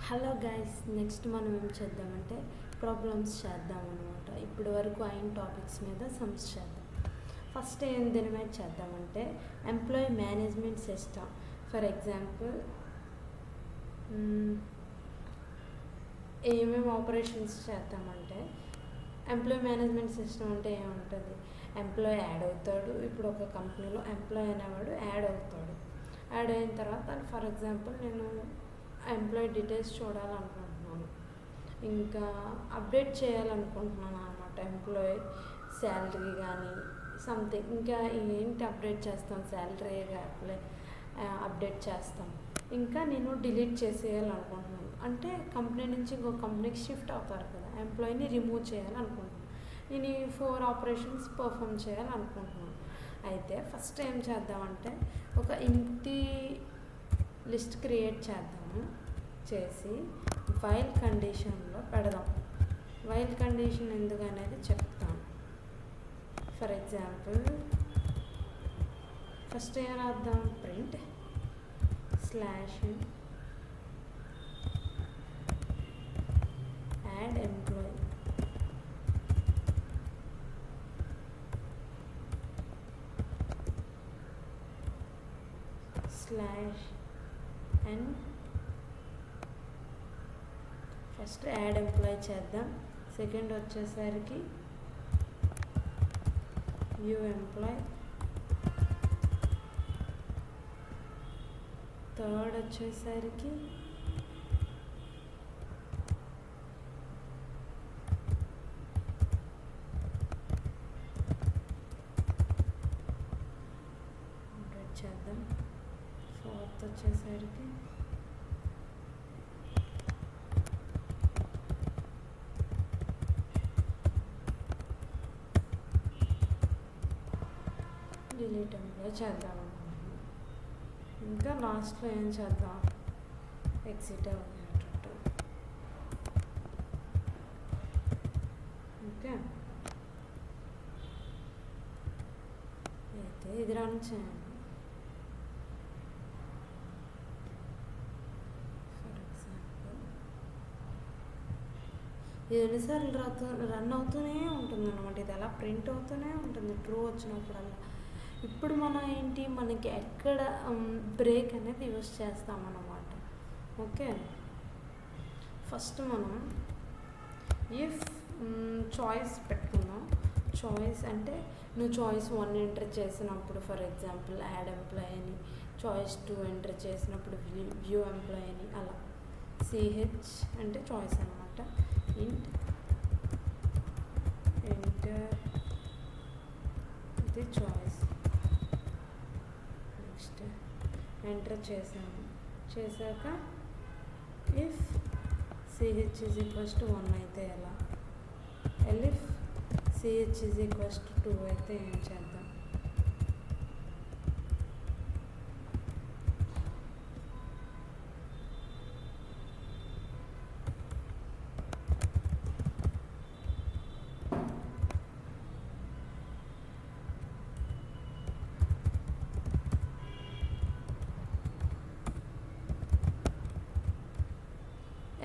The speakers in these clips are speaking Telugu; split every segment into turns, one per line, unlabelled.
హలో గైస్, నెక్స్ట్ మనం ఏం చేద్దామంటే ప్రాబ్లమ్స్ చేద్దాం అనమాట. ఇప్పటి వరకు అయిన టాపిక్స్ మీద సమ్స్ చేద్దాం. ఫస్ట్ దీని మీద చేద్దామంటే employee management system. For example ఏమేమి ఆపరేషన్స్ చేద్దామంటే ఎంప్లాయీ మేనేజ్మెంట్ సిస్టమ్ అంటే ఏముంటుంది, ఎంప్లాయీ యాడ్ అవుతాడు. ఇప్పుడు ఒక కంపెనీలో ఎంప్లాయీ అనేవాడు యాడ్ అవుతాడు. యాడ్ అయిన తర్వాత ఫర్ ఎగ్జాంపుల్ నేను ఎంప్లాయీ డీటెయిల్స్ చూడాలనుకుంటున్నాను, ఇంకా అప్డేట్ చేయాలనుకుంటున్నాను అనమాట. ఎంప్లాయీ శాలరీ కానీ సంథింగ్, ఇంకా ఏంటి అప్డేట్ చేస్తాం, శాలరీ అప్డేట్ చేస్తాం. ఇంకా నేను డిలీట్ చేసేయాలనుకుంటున్నాను, అంటే కంపెనీ నుంచి ఇంకో కంపెనీకి షిఫ్ట్ అవుతారు కదా, ఎంప్లాయీని రిమూవ్ చేయాలనుకుంటున్నాను. నేను ఈ 4 ఆపరేషన్స్ పర్ఫామ్ చేయాలనుకుంటున్నాను. అయితే ఫస్ట్ ఏం చేద్దామంటే ఒక ఇంటి లిస్ట్ క్రియేట్ చేద్దాము. చేసి వైల్ కండిషన్లో పెడదాం. వైల్ కండిషన్ ఎందుకు అనేది చెప్తాను. ఫర్ ఎగ్జాంపుల్ ఫస్ట్ ఏం రాద్దాం, print slash add employee slash and first add employee చేద్దాం. సెకండ్ వచ్చేసరికి వ్యూ ఎంప్లాయీ. థర్డ్ వచ్చేసరికి చేద్దాం. ఫోర్త్ వచ్చేసరికి డిలీట్ ఎంప్లాయీ చేద్దాం అనుకుంటున్నాం. ఇంకా లాస్ట్లో ఏం చేద్దాం, ఎగ్జిట్ అయ్యేటట్టు. ఓకే, అయితే ఇది రన్ చేయండి. ఫర్ ఎగ్జాంపుల్ ఇది ఎన్నిసార్లు రన్ అవుతూనే ఉంటుంది అనమాట. ఇది అలా ప్రింట్ అవుతూనే ఉంటుంది ట్రూ వచ్చినప్పుడల్లా. ఇప్పుడు మనం ఏంటి, మనకి ఎక్కడ బ్రేక్ అనేది యూస్ చేస్తామన్నమాట. ఓకే, ఫస్ట్ మనం ఇఫ్ చాయిస్ పెట్టుకుందాం. చాయిస్ అంటే నువ్వు చాయిస్ 1 ఎంటర్ చేసినప్పుడు ఫర్ ఎగ్జాంపుల్ యాడ్ ఎంప్లాయీని, చాయిస్ 2 ఎంటర్ చేసినప్పుడు వ్యూ ఎంప్లాయీని, అలా. సిహెచ్ అంటే చాయిస్ అనమాట. ఎంటర్ ఇది చాయిస్. నెక్స్ట్ ఎంటర్ చేశాక if CH is equals to 1 అయితే ఎలా, if CH is equals to 2 అయితే ఏం చేద్దాం,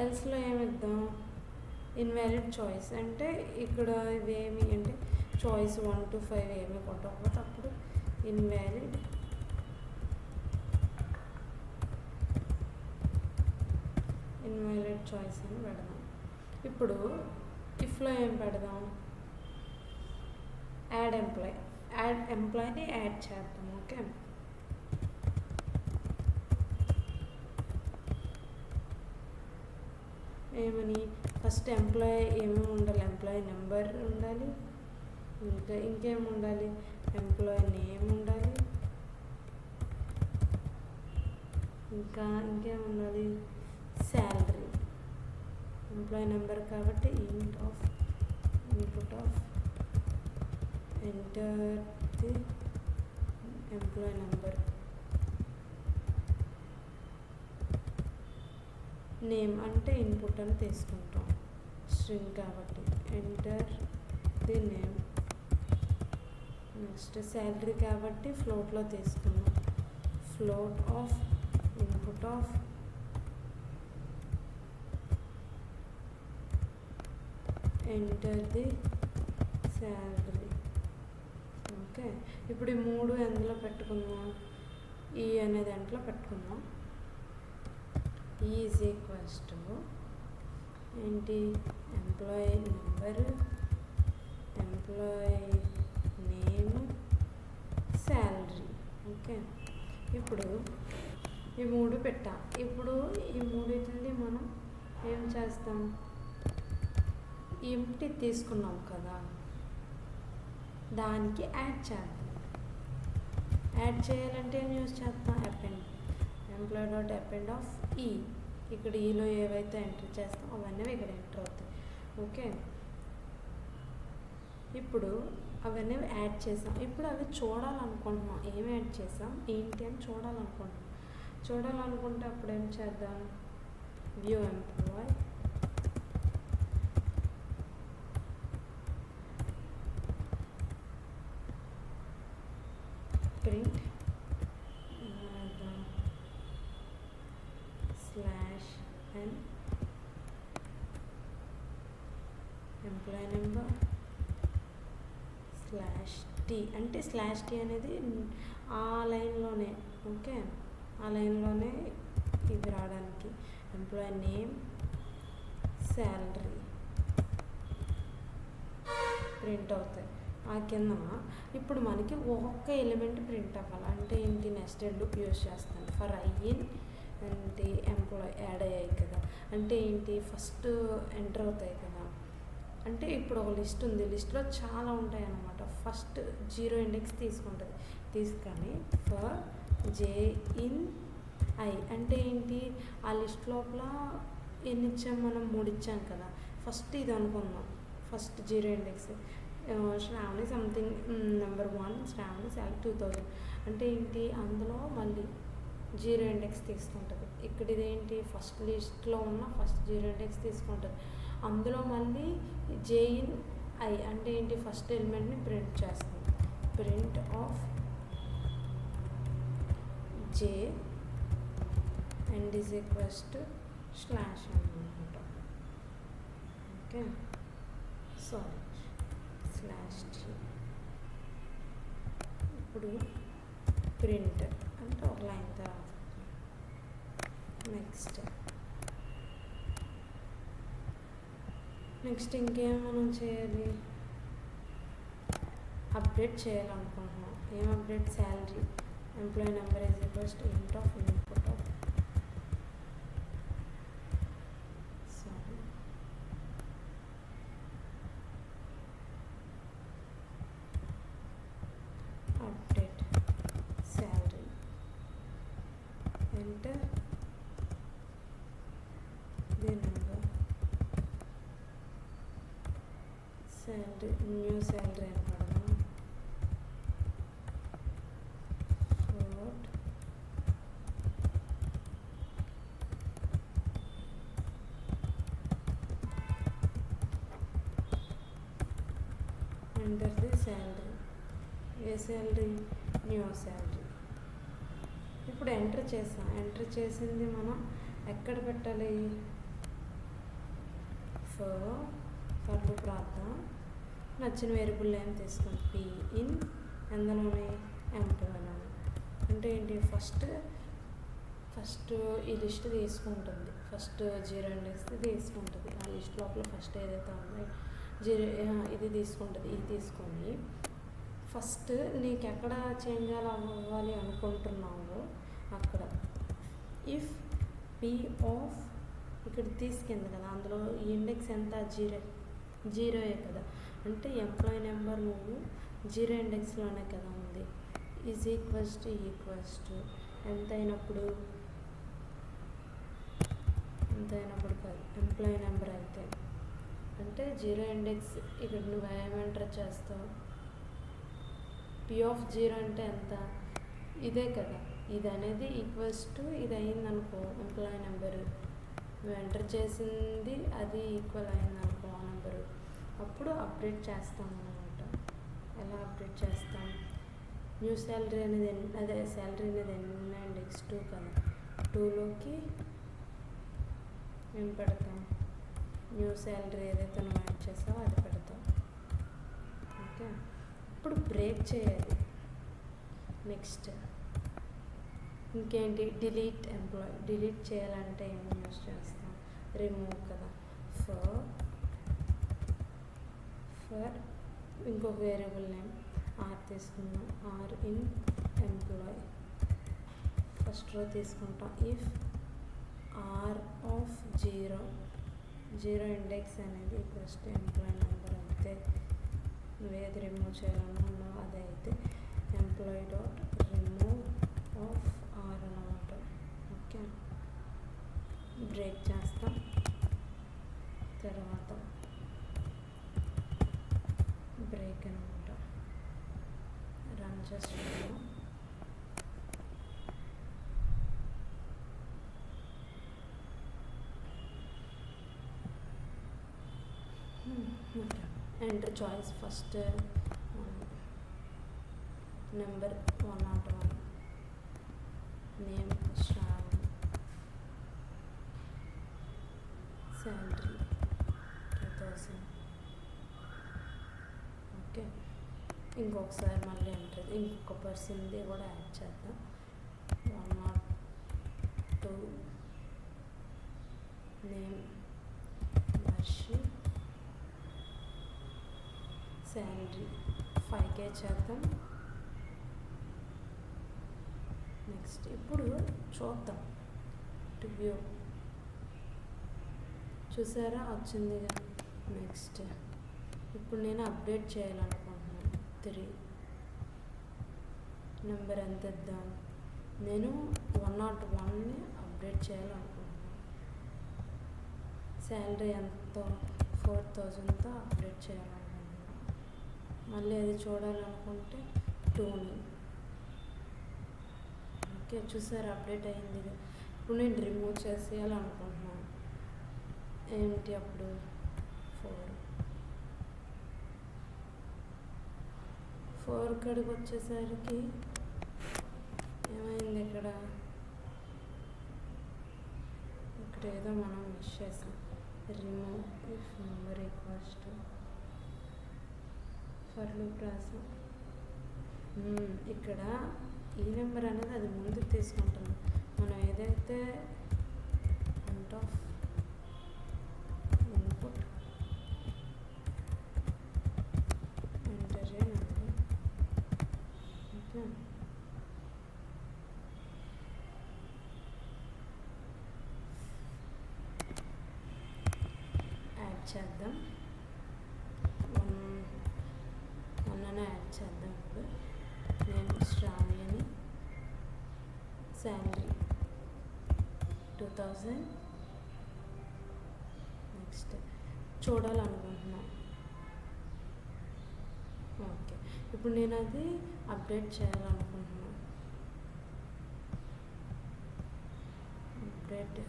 ఎల్స్లో ఏమిద్దాం, ఇన్వాలిడ్ చాయిస్. అంటే ఇక్కడ ఇవేమి అంటే చాయిస్ 1 to 5 ఏమి కొట్టకపోతే అప్పుడు ఇన్వాలిడ్ చాయిస్ అని పెడదాం. ఇప్పుడు ఇఫ్లో ఏం పెడదాం, యాడ్ ఎంప్లాయీని యాడ్ చేద్దాం. ఓకే, ఏమని ఫస్ట్ ఎంప్లాయీ ఏమేమి ఉండాలి, ఎంప్లాయీ నెంబర్ ఉండాలి, ఇంకేమి ఉండాలి, ఎంప్లాయీ నేమ్ ఉండాలి, ఇంకా ఇంకేమి ఉండాలి, శాలరీ. ఎంప్లాయీ నెంబర్ కాబట్టి input of enter the employee number. Name అంటే ఇన్పుట్ అని తీసుకుంటాం, స్ట్రింగ్ కాబట్టి enter the name. Next salary కాబట్టి ఫ్లోట్లో తీసుకున్నాం, float of input of enter the salary. Okay, ఇప్పుడు ఈ 3 ఎందులో పెట్టుకుందాం, ఈ అనే దాంట్లో పెట్టుకుందాం. ఈజ్ ఈక్వల్స్ టు ఏంటి, employee number, employee name, salary. Okay, ఇప్పుడు ఈ 3 పెట్టాం. ఇప్పుడు ఈ 3 మనం ఏం చేస్తాం, ఎంప్టీ తీసుకున్నాం కదా, దానికి యాడ్ చేద్దాం. యాడ్ చేయాలంటే ఏం యూజ్ చేస్తాం, append, employee dot append of ఈ. ఇక్కడ ఈలో ఏవైతే ఎంటర్ చేస్తాం అవన్నీ ఇక్కడ ఎంటర్ అవుతాయి. ఓకే, ఇప్పుడు అవన్నీ యాడ్ చేసాం. ఇప్పుడు అవి చూడాలనుకుంటున్నాం, ఏం యాడ్ చేసాం ఏంటి అని చూడాలనుకుంటే అప్పుడు ఏం చేద్దాం, view employ, print /n employee number /t. అంటే /t అనేది ఆ లైన్లోనే, ఓకే, ఆ లైన్లోనే ఇది రావడానికి. ఎంప్లాయీ నేమ్, శాలరీ ప్రింట్ అవుతాయి. ఆ కింద ఇప్పుడు మనకి ఒక్కొక్క ఎలిమెంట్ ప్రింట్ అవ్వాలి. అంటే ఏంటి, నెస్టెడ్ లూప్ యూజ్ చేస్తాను. ఫర్ ఐన్ అంటే ఎంప్లాయీ యాడ్ అయ్యాయి కదా, అంటే ఏంటి, ఫస్ట్ ఎంటర్ అవుతాయి కదా. అంటే ఇప్పుడు ఒక లిస్ట్ ఉంది, లిస్ట్లో చాలా ఉంటాయి అన్నమాట. ఫస్ట్ 0 ఇండెక్స్ తీసుకుంటుంది, తీసుకొని ఫర్ జే ఇన్ ఐ అంటే ఏంటి, ఆ లిస్ట్ లోపల ఎన్ని ఇచ్చాం మనం, 3 ఇచ్చాం కదా. ఫస్ట్ ఇది అనుకుందాం, first 0 index Shravani something number 1 Shravani salary 2000 అంటే ఏంటి, అందులో మళ్ళీ 0 ఇండెక్స్ తీసుకుంటుంది. ఇక్కడ ఇదేంటి, ఫస్ట్ లిస్ట్లో ఉన్న ఫస్ట్ 0 ఇండెక్స్ తీసుకుంటుంది. అందులో మళ్ళీ జే ఇన్ ఐ అంటే ఏంటి, ఫస్ట్ ఎలిమెంట్ని ప్రింట్ చేస్తుంది. Print of J and is equals to slash అనమాట. Okay, sorry /t. ఇప్పుడు ప్రింట్ అంటే ఒక లైన్ తర్వాత. నెక్స్ట్ ఇంకేం మనం చేయాలి, అప్డేట్ చేయాలనుకుంటున్నాం. ఏం update, salary employee number is equals to ఇంట్ of input of update salary, enter the number, salary new salary అని పడదాం. Enter the salary, A salary, new salary. ఇప్పుడు ఎంటర్ చేసాం. ఎంటర్ చేసింది మనం ఎక్కడ పెట్టాలి, ఫర్ లూప్ రాద్దాం. నచ్చిన వేరియబుల్ నేమ్ తీసుకుని పి ఇన్ ఎందులోని ఎంప్లాయీ. అంటే ఏంటి, ఫస్ట్ ఈ లిస్ట్ తీసుకుంటుంది, ఫస్ట్ 0 ఇండెక్స్ తీసుకుంటుంది. ఆ లిస్ట్ లోపల ఫస్ట్ ఏదైతే ఉందో 0 ఇది తీసుకుంటుంది. ఇది తీసుకొని ఫస్ట్ నీకు ఎక్కడ చేంజ్ అవ్వాలి అనుకుంటున్నావో అక్కడ ఇఫ్ పి ఆఫ్ ఇక్కడ తీసుకుంది కదా, అందులో ఈ ఇండెక్స్ ఎంత, 0 కదా. అంటే ఎంప్లాయీ నెంబర్ నువ్వు 0 ఇండెక్స్లోనే కదా ఉంది. ఈజ్ ఈక్వల్స్ టు ఎంత అయినప్పుడు కాదు, ఎంప్లాయీ నెంబర్ అయితే అంటే 0 ఇండెక్స్. ఇక్కడ నువ్వు ఏం ఎంటర్ చేస్తావు, పి ఆఫ్ 0 అంటే ఎంత, ఇదే కదా. ఇది అనేది ఈక్వల్స్ టు ఇది అయిందనుకో ఎంప్లాయీ నెంబరు, నువ్వు ఎంటర్ చేసింది అది ఈక్వల్ అయిందనుకో ఆ నెంబరు, అప్పుడు అప్డేట్ చేస్తాం అన్నమాట. ఎలా అప్డేట్ చేస్తాం, న్యూ శాలరీ అనేది అదే శాలరీ అనేది ఇండెక్స్ 2 కదా, 2లోకి ఏం పెడతాం, న్యూ శాలరీ ఏదైతే నువ్వు యాడ్ చేసావో అది పెడతావు. ఓకే, ఇప్పుడు బ్రేక్ చేయాలి. నెక్స్ట్ ఇంకేంటి, డిలీట్ ఎంప్లాయీ. డిలీట్ చేయాలంటే ఏం యూస్ చేస్తాం, రిమూవ్ కదా. ఫర్ ఇంకొక వేరియబుల్ నేమ్ ఆర్ తీసుకుందాం. R in employee first row తీసుకుంటాం. ఇఫ్ ఆర్ ఆఫ్ 0 ఇండెక్స్ అనేది ఫస్ట్ ఎంప్లాయీ నెంబర్ అయితే నువ్వు ఏది రిమూవ్ చేయాలనుకున్నావు అదే అయితే employee dot remove of r అనమాట. ఓకే, బ్రేక్ చేస్తాం. తర్వాత బ్రేక్ అనమాట రన్ చేస్తున్నాం. Enter choice first number 101, name Shravani, salary 2000. Okay, ఇంకొకసారి మళ్ళీ ఎంటర్, ఇంకొక పర్సన్ది కూడా యాడ్ చేద్దాం. 102, నేమ్ వర్షి, శాలరీ 5K చేద్దాం. నెక్స్ట్ ఇప్పుడు చూద్దాం టు వ్యూ. చూసారా వచ్చింది. నెక్స్ట్ ఇప్పుడు నేను అప్డేట్ చేయాలనుకుంటున్నాను. 3 నెంబర్ ఎంత ఇద్దాం, నేను 101ని అప్డేట్ చేయాలనుకుంటున్నాను. శాలరీ ఎంతో 4000తో అప్డేట్ చేయాలనుకుంటున్నాను. మళ్ళీ అది చూడాలనుకుంటే 2ని. ఓకే, చూసారు అప్డేట్ అయింది. ఇప్పుడు నేను రిమూవ్ చేసేయాలనుకుంటున్నాను. ఏంటి అప్పుడు 4 కడికి వచ్చేసరికి ఏమైంది, ఇక్కడ ఏదో మనం మిస్ చేసాం. Remove if number equals to for loop రాసాం. ఇక్కడ ఈ నెంబర్ అనేది అది ముందుకు తీసుకుంటుంది. మనం ఏదైతే అవుట్ ఆఫ్ ఇన్పుట్ ఎంటర్ చేయాలి. ఓకే, యాడ్ చేద్దాం. 1 యాడ్ చేద్దాం. ఇప్పుడు నేను శ్రావ్యని, శాలరీ 2000. నెక్స్ట్ చూడాలనుకుంటున్నాను. ఓకే, ఇప్పుడు నేను అది అప్డేట్ చేయాలనుకుంటున్నాను. అప్డేట్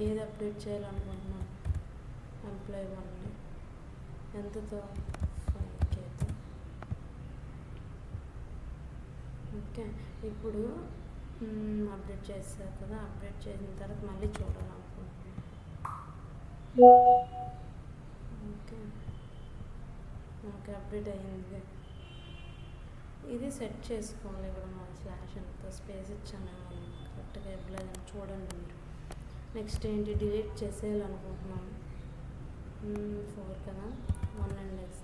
ఏది అప్డేట్ చేయాలనుకుంటున్నాను, ఎంప్లాయీ 1ని ఎంతతో 5Kతో. ఓకే, ఇప్పుడు అప్డేట్ చేస్తారు కదా. అప్డేట్ చేసిన తర్వాత మళ్ళీ చూడాలనుకుంటున్నాను. ఓకే, అప్డేట్ అయ్యింది. ఇది సెట్ చేసుకోవాలి. ఇక్కడ మన స్లాష్ ఎంతో స్పేస్ ఇచ్చాను కరెక్ట్గా ఇవ్వలేదని చూడండి మీరు. నెక్స్ట్ ఏంటి, డిలీట్ చేసేయాలనుకుంటున్నాను. 4 కదా, 1 index.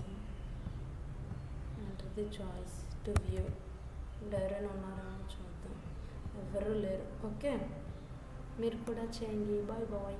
Enter the choice to view. ఎవరైనా ఉన్నారా చూద్దాం, ఎవరు లేరు. ఓకే, మీరు కూడా చేయండి. Bye bye.